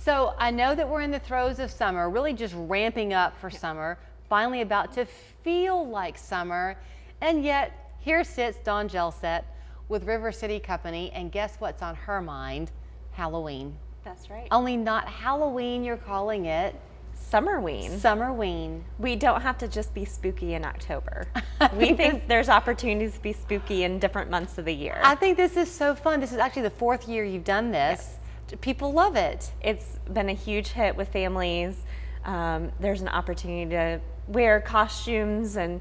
So I know that we're in the throes of summer, really just ramping up for summer, finally about to feel like summer, and yet here sits Dawn Hjelseth with River City Company, and guess what's on her mind? Halloween. That's right. Only not Halloween, you're calling it. SummerWeen. SummerWeen. We don't have to just be spooky in October. We think there's opportunities to be spooky in different months of the year. I think this is so fun. This is actually the 4th year you've done this. Yes. People love it. It's been a huge hit with families. There's an opportunity to wear costumes and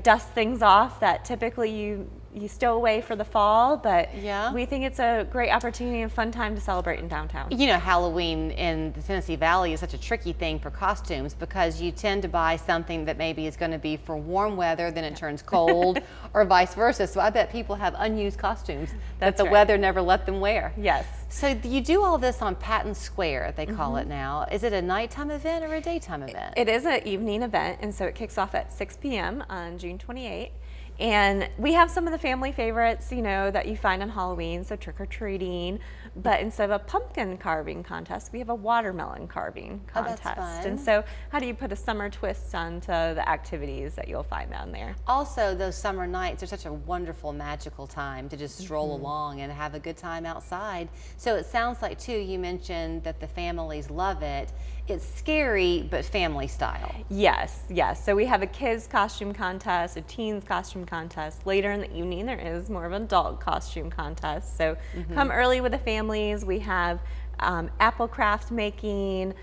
dust things off that typically you stow away for the fall, but yeah, we think it's a great opportunity and fun time to celebrate in downtown. Halloween in the Tennessee Valley is such a tricky thing for costumes because you tend to buy something that maybe is going to be for warm weather, then it turns cold, or vice versa. So I bet people have unused costumes that the weather never let them wear. Yes. So you do all this on Patton Square, they call it now. Is it a nighttime event or a daytime event? It is an evening event, and so it kicks off at 6 p.m. on June 28th. And we have some of the family favorites, that you find on Halloween, so trick-or-treating. But instead of a pumpkin carving contest, we have a watermelon carving contest. Oh, that's fun. And so how do you put a summer twist onto the activities that you'll find down there? Also, those summer nights are such a wonderful, magical time to just stroll along and have a good time outside. So it sounds like, too, you mentioned that the families love it. It's scary, but family style. Yes. So we have a kids costume contest, a teens costume contest. Later in the evening, there is more of an adult costume contest. So come early with the families. We have apple craft making.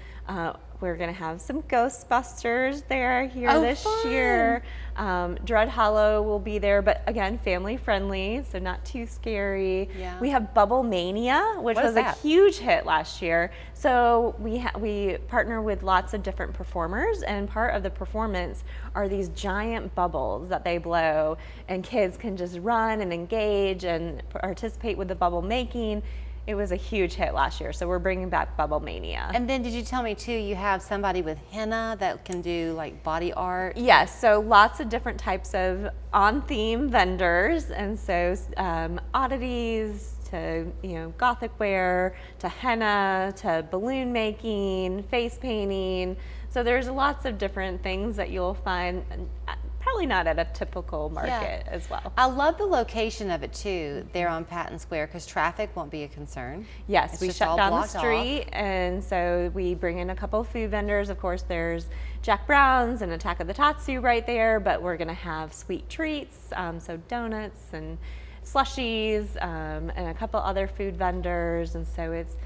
We're going to have some Ghostbusters there this year. Dread Hollow will be there, but again, family friendly, so not too scary. Yeah. We have Bubble Mania, which was a huge hit last year. So we partner with lots of different performers, and part of the performance are these giant bubbles that they blow, and kids can just run and engage and participate with the bubble making. It was a huge hit last year, so we're bringing back Bubble Mania. And then did you tell me, too, you have somebody with henna that can do, like, body art? Yes, so lots of different types of on-theme vendors, and so oddities to, gothic wear, to henna, to balloon making, face painting. So there's lots of different things that you'll find, probably not at a typical market as well. I love the location of it too, there on Patton Square, because traffic won't be a concern. Yes, we shut down the street, and so we bring in a couple of food vendors. Of course, there's Jack Brown's and Attack of the Tatsu right there, but we're going to have sweet treats, so donuts and slushies, and a couple other food vendors, and so it's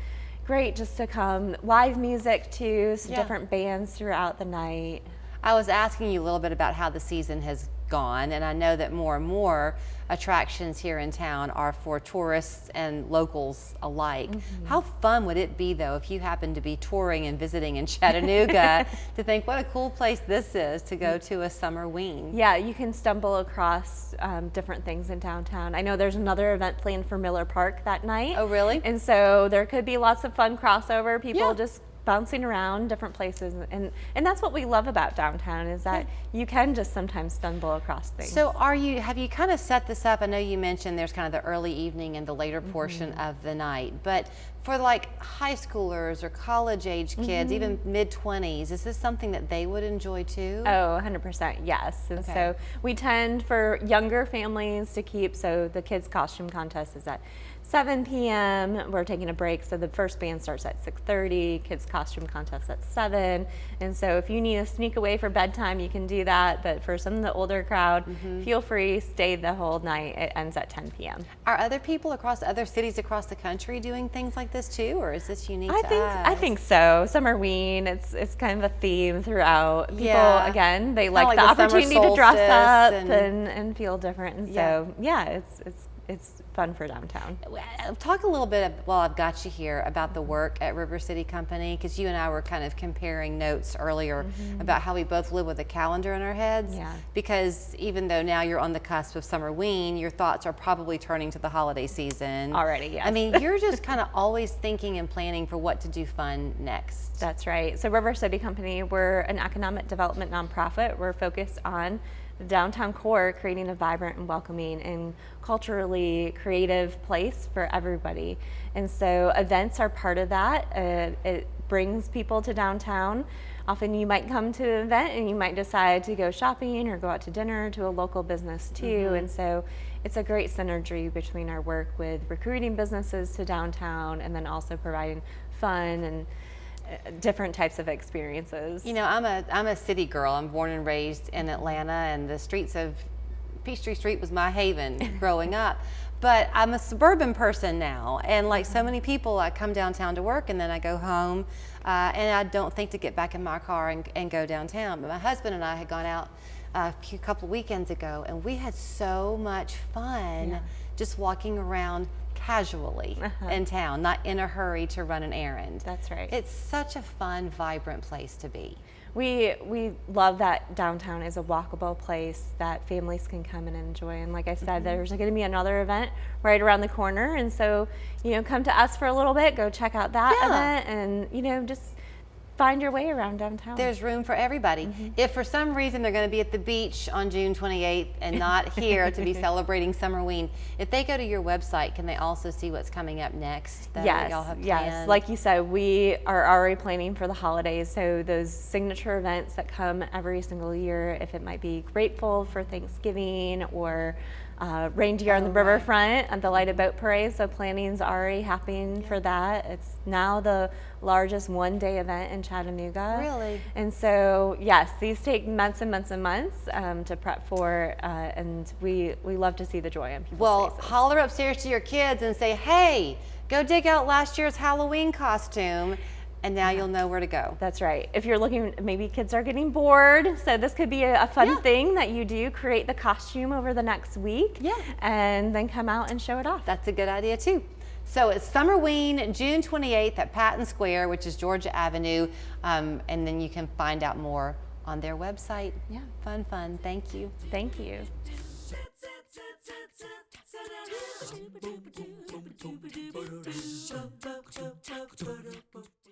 great just to come. Live music too, so different bands throughout the night. I was asking you a little bit about how the season has gone, and I know that more and more attractions here in town are for tourists and locals alike. How fun would it be, though, if you happened to be touring and visiting in Chattanooga to think what a cool place this is to go to a SummerWeen? Yeah, you can stumble across different things in downtown. I know there's another event planned for Miller Park that night. Oh, really? And so there could be lots of fun crossover, people just bouncing around different places, and that's what we love about downtown, is that you can just sometimes stumble across things. So have you kind of set this up? I know you mentioned there's kind of the early evening and the later portion of the night, but for like high schoolers or college age kids, even mid-20s, is this something that they would enjoy too? Oh, 100%, yes. And so we tend for younger families to keep, so the kids costume contest is at 7 p.m. We're taking a break, so the first band starts at 6:30, kids costume contest at 7. And so if you need to sneak away for bedtime, you can do that. But for some of the older crowd, feel free, stay the whole night. It ends at 10 p.m. Are other people across other cities across the country doing things like this too, or is this unique to us? I think so. SummerWeen, it's kind of a theme throughout. People, again, they like the opportunity to dress up and feel different. And so, it's fun for downtown. Talk a little bit, while I've got you here, about the work at River City Company, because you and I were kind of comparing notes earlier about how we both live with a calendar in our heads. Yeah. Because even though now you're on the cusp of SummerWeen, your thoughts are probably turning to the holiday season. Already, yes. I mean, you're just kind of always thinking and planning for what to do fun next. That's right. So River City Company, we're an economic development nonprofit. We're focused on the downtown core, creating a vibrant and welcoming and culturally creative place for everybody. And so events are part of that. brings people to downtown. Often you might come to an event and you might decide to go shopping or go out to dinner to a local business too. And so it's a great synergy between our work with recruiting businesses to downtown and then also providing fun and different types of experiences. You know, I'm a city girl. I'm born and raised in Atlanta, and the streets of Peachtree Street was my haven growing up. But I'm a suburban person now, and like so many people, I come downtown to work and then I go home, and I don't think to get back in my car and go downtown. But my husband and I had gone out a couple weekends ago, and we had so much fun just walking around casually in town, not in a hurry to run an errand. That's right. It's such a fun, vibrant place to be. We love that downtown is a walkable place that families can come and enjoy. And like I said, there's going to be another event right around the corner. And so, you know, come to us for a little bit, go check out that event, and, you know, just find your way around downtown. There's room for everybody. If for some reason they're going to be at the beach on June 28th and not here to be celebrating SummerWeen, if they go to your website, can they also see what's coming up next that y'all have planned? Yes. Like you said, we are already planning for the holidays. So those signature events that come every single year, if it might be Grateful for Thanksgiving or Reindeer on the Riverfront and the Lighted Boat Parade. So planning's already happening for that. It's now the largest one-day event in Chattanooga. Really? And so, yes, these take months and months and months to prep for, and we love to see the joy on people's faces. Holler upstairs to your kids and say, hey, go dig out last year's Halloween costume, and now you'll know where to go. That's right. If you're looking, maybe kids are getting bored, so this could be a fun thing that you do, create the costume over the next week, and then come out and show it off. That's a good idea too. So it's SummerWeen, June 28th at Patton Square, which is Georgia Avenue, and then you can find out more on their website. Yeah. Fun, fun. Thank you. Thank you.